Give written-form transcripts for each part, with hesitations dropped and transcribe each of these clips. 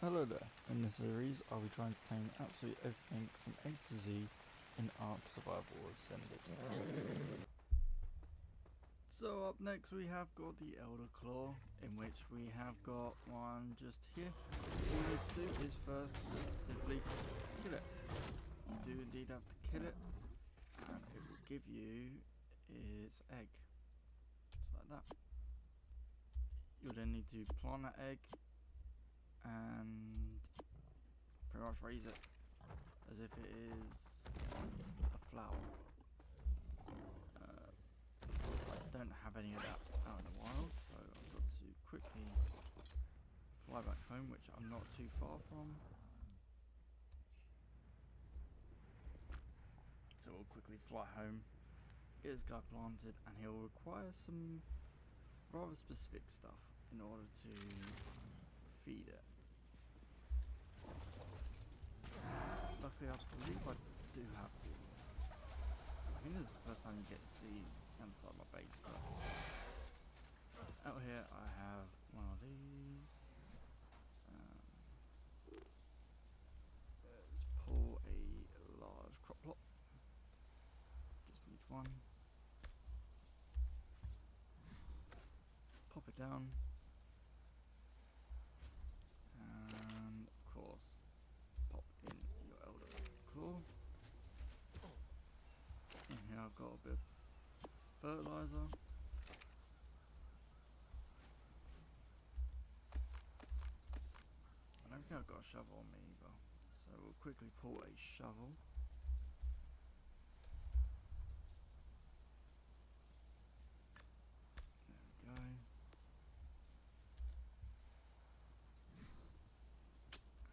Hello there. In this series, I'll be trying to tame absolutely everything from A to Z in Ark Survival Ascended. So up next we have got the Elder Claw, in which we have got one just here. All you need to do is first simply kill it. You do indeed have to kill it, and it will give you its egg. Just like that. You'll then need to plant that egg and pretty much raise it as if it is a flower. Of course, I don't have any of that out in the wild, so I've got to quickly fly back home, which I'm not too far from. So we'll quickly fly home, get this guy planted, and he'll require some rather specific stuff in order to feed it. Luckily, I believe I do have. I think this is the first time you get to see inside my base, but out here I have one of these. Let's pull a large crop plot. Just need one. Pop it down. And of course, pop in your Elder Claw. And here I've got a bit of fertilizer. I don't think I've got a shovel on me either, so we'll quickly pull a shovel. There we go.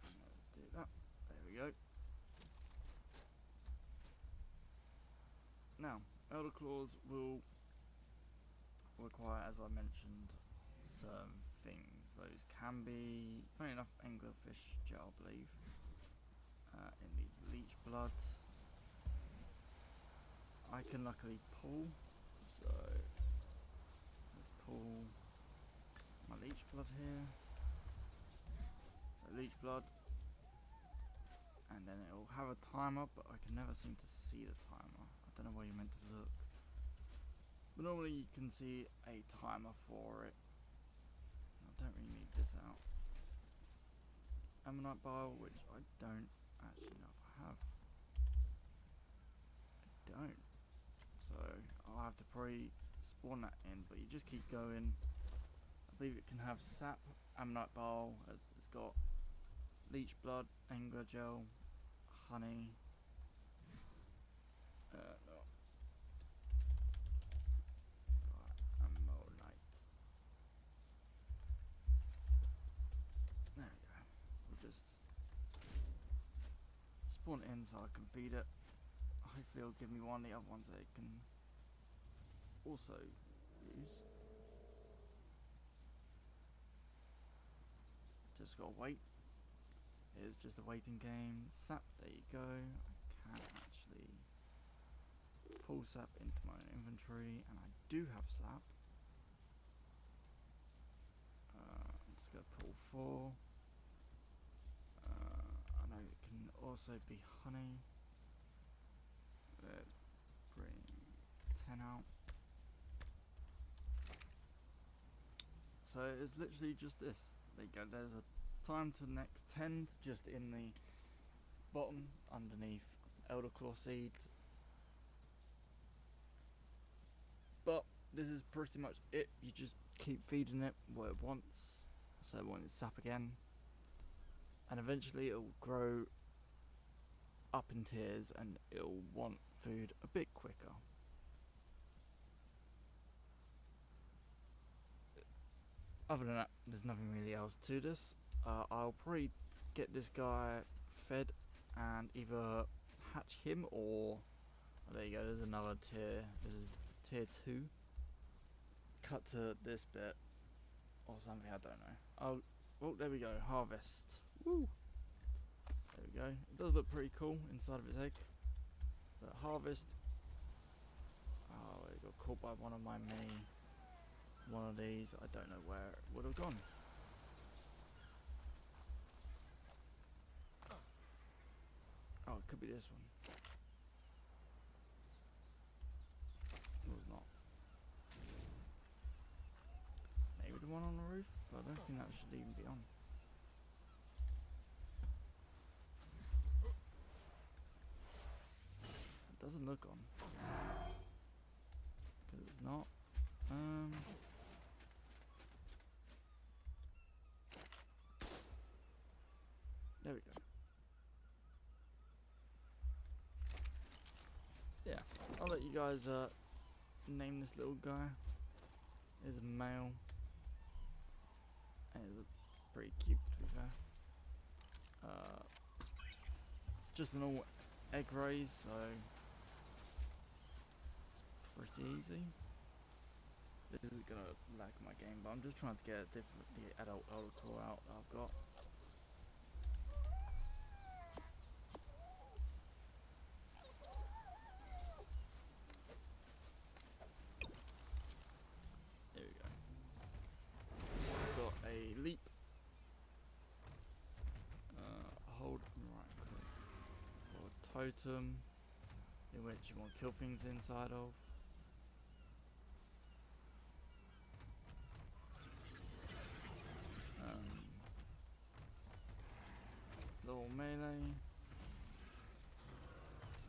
And let's do that. There we go. Now, Elder Claws will require, as I mentioned, some things. Those can be, funny enough, anglerfish gel, I believe. It needs leech blood. I can luckily pull, so let's pull my leech blood here. So leech blood, and then it will have a timer, but I can never seem to see the timer. I don't know where you're meant to look, but normally you can see a timer for it. I don't really need this out. Ammonite bile, which I don't actually know if I have. I don't. So I'll have to probably spawn that in, but you just keep going. I believe it can have sap, ammonite bile, as it's got leech blood, angler gel, honey. No. Right, ammonite. There we go. We'll just spawn it in so I can feed it. Hopefully it'll give me one of the other ones that it can also use. Just gotta wait. It's just a waiting game. Sap, there you go. I can actually pull sap into my own inventory, and I do have sap. I'm just gonna pull 4. I know it can also be honey. Let's bring 10 out. So it's literally just this. There you go. There's a time to the next 10 just in the bottom underneath Elder Claw seed. But this is pretty much it. You just keep feeding it what it wants. So it wants sap again, and eventually it will grow up in tiers and it'll want food a bit quicker. Other than that, there's nothing really else to this. I'll probably get this guy fed and either hatch him or, oh, there you go, there's another tier. This is tier 2. Cut to this bit or something, I don't know. Oh, there we go, harvest. Woo! There we go. It does look pretty cool inside of its egg. But harvest. Oh, it got caught by one of my many. One of these. I don't know where it would have gone. Could be this one. It was not. Maybe the one on the roof, but I don't think that should even be on. It doesn't look on. Because it's not. There we go. Yeah, I'll let you guys name this little guy. He's a male. And he's pretty cute, to be fair. It's just an all egg raise, so it's pretty easy. This is gonna lag my game, but I'm just trying to get the adult oracle out that I've got. There we go. I've got a leap. Hold right click for a totem, in which you want to kill things inside of. Little melee,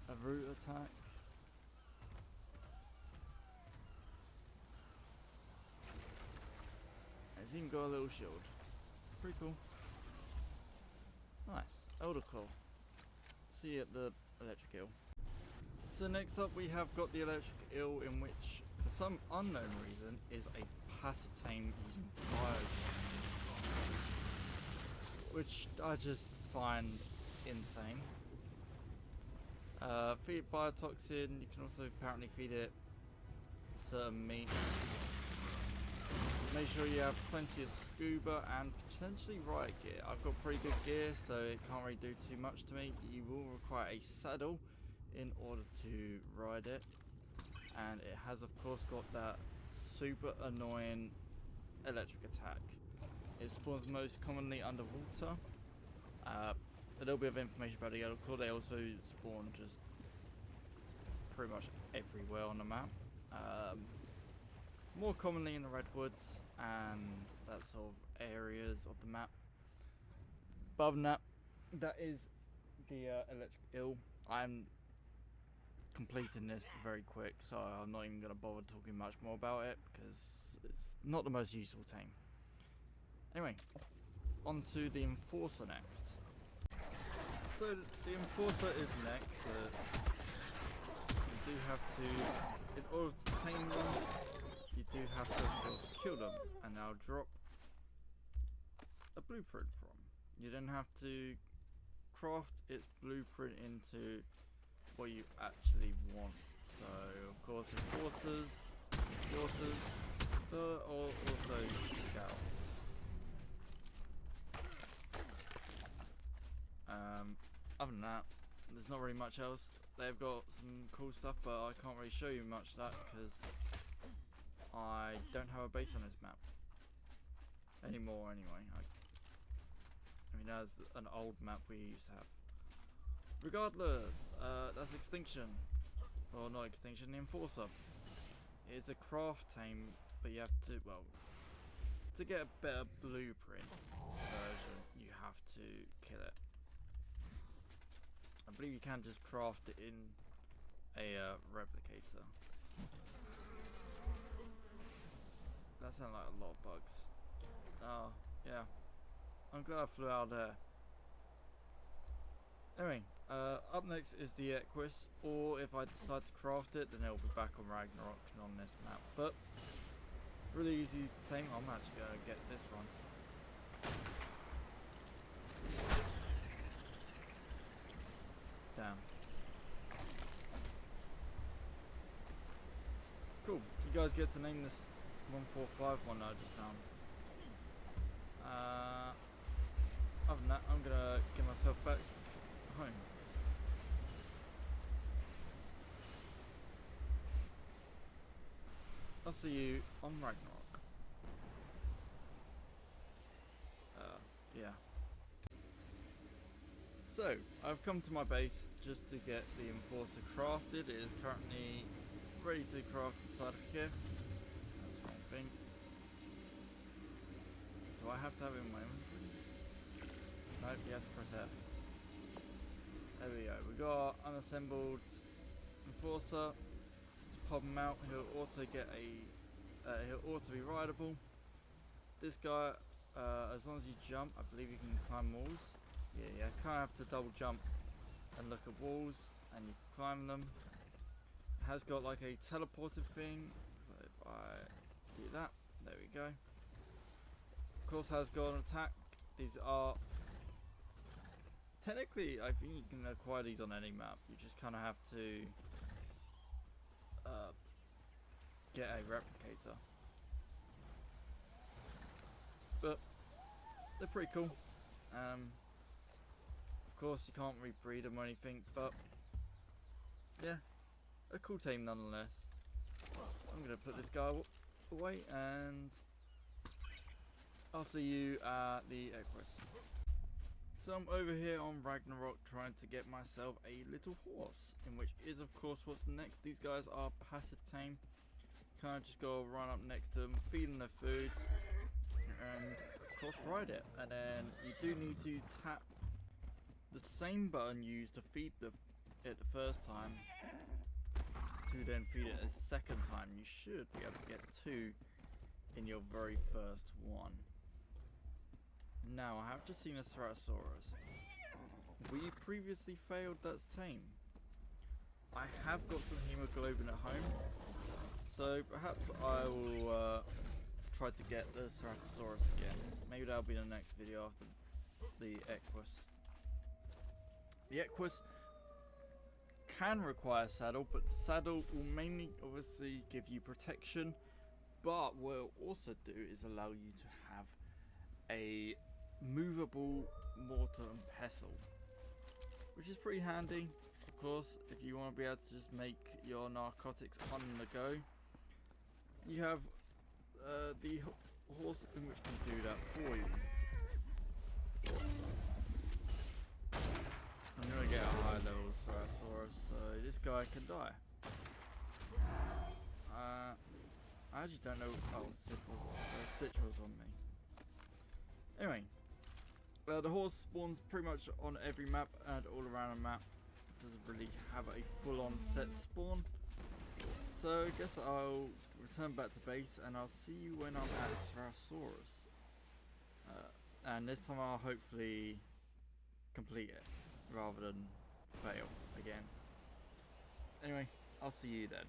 a root attack, it's even got a little shield, pretty cool. Nice, Elder Claw. See you at the electric eel. So next up we have got the electric eel, in which for some unknown reason is a passive tame using biotoxin, which I just find insane. Feed it biotoxin. You can also apparently feed it certain meats. Make sure you have plenty of scuba and potentially riot gear. I've got pretty good gear, so it can't really do too much to me. You will require a saddle in order to ride it, and it has of course got that super annoying electric attack. It spawns most commonly underwater. A little bit of information about the Yellow Claw. They also spawn just pretty much everywhere on the map. More commonly in the redwoods and that sort of areas of the map. But other than that, that is the electric eel. I'm completing this very quick, so I'm not even going to bother talking much more about it because it's not the most useful tame. Anyway, on to the Enforcer next. So the Enforcer is next. You do have to, in order to tame them, you do have to of course kill them, and they'll drop a blueprint from. You then have to craft its blueprint into what you actually want. So of course Enforcers, but also Scouts. Other than that, there's not really much else. They've got some cool stuff, but I can't really show you much of that because I don't have a base on this map anymore anyway. I mean, that's an old map we used to have. Regardless, that's Extinction. Well, not Extinction, the Enforcer. It's a craft tame, but you have to, well, to get a better blueprint version, you have to kill it. I believe you can just craft it in a replicator. That sounds like a lot of bugs. Oh, yeah. I'm glad I flew out there. Anyway, up next is the Equus, or if I decide to craft it, then it'll be back on Ragnarok and on this map. But really easy to tame. I'm actually gonna get this one. Damn. Cool. You guys get to name this 145 one that I just found. Other than that, I'm gonna get myself back home. I'll see you on Ragnarok. Yeah. So, I've come to my base just to get the Enforcer crafted. It is currently ready to craft inside of here. That's one thing. Do I have to have it in my inventory? Nope, you have to press F. There we go. We got unassembled Enforcer. Just pop him out. He'll auto get a. He'll auto be rideable. This guy, as long as you jump, I believe you can climb walls. Yeah, you kind of have to double jump and look at walls, and you climb them. It has got like a teleported thing. So if I do that, there we go. Of course, has got an attack. These are technically, I think you can acquire these on any map. You just kind of have to get a replicator. But they're pretty cool. Of course, you can't rebreed them or anything, but yeah, a cool team nonetheless. I'm gonna put this guy away, and I'll see you at the Equus. So I'm over here on Ragnarok trying to get myself a little horse, in which is of course what's next. These guys are passive tame. Kind of just go run up next to them, feed them their food, and of course ride it. And then you do need to tap the same button used to feed it the first time to then feed it a second time. You should be able to get 2 in your very first one. Now, I have just seen a Ceratosaurus. We previously failed that's tame. I have got some hemoglobin at home, so perhaps I will try to get the Ceratosaurus again. Maybe that'll be the next video after the Equus. The Equus can require saddle, but the saddle will mainly obviously give you protection, but what it'll also do is allow you to have a movable mortar and pestle, which is pretty handy. Of course, if you want to be able to just make your narcotics on the go, you have the horse in which can do that for you. I'm gonna get a high level Ceratosaurus, so this guy can die. I actually don't know. Oh, Stitch was on me. Anyway, the horse spawns pretty much on every map and all around a map. It doesn't really have a full-on set spawn. So I guess I'll return back to base and I'll see you when I'm at Ceratosaurus. And this time I'll hopefully complete it rather than fail again. Anyway, I'll see you then.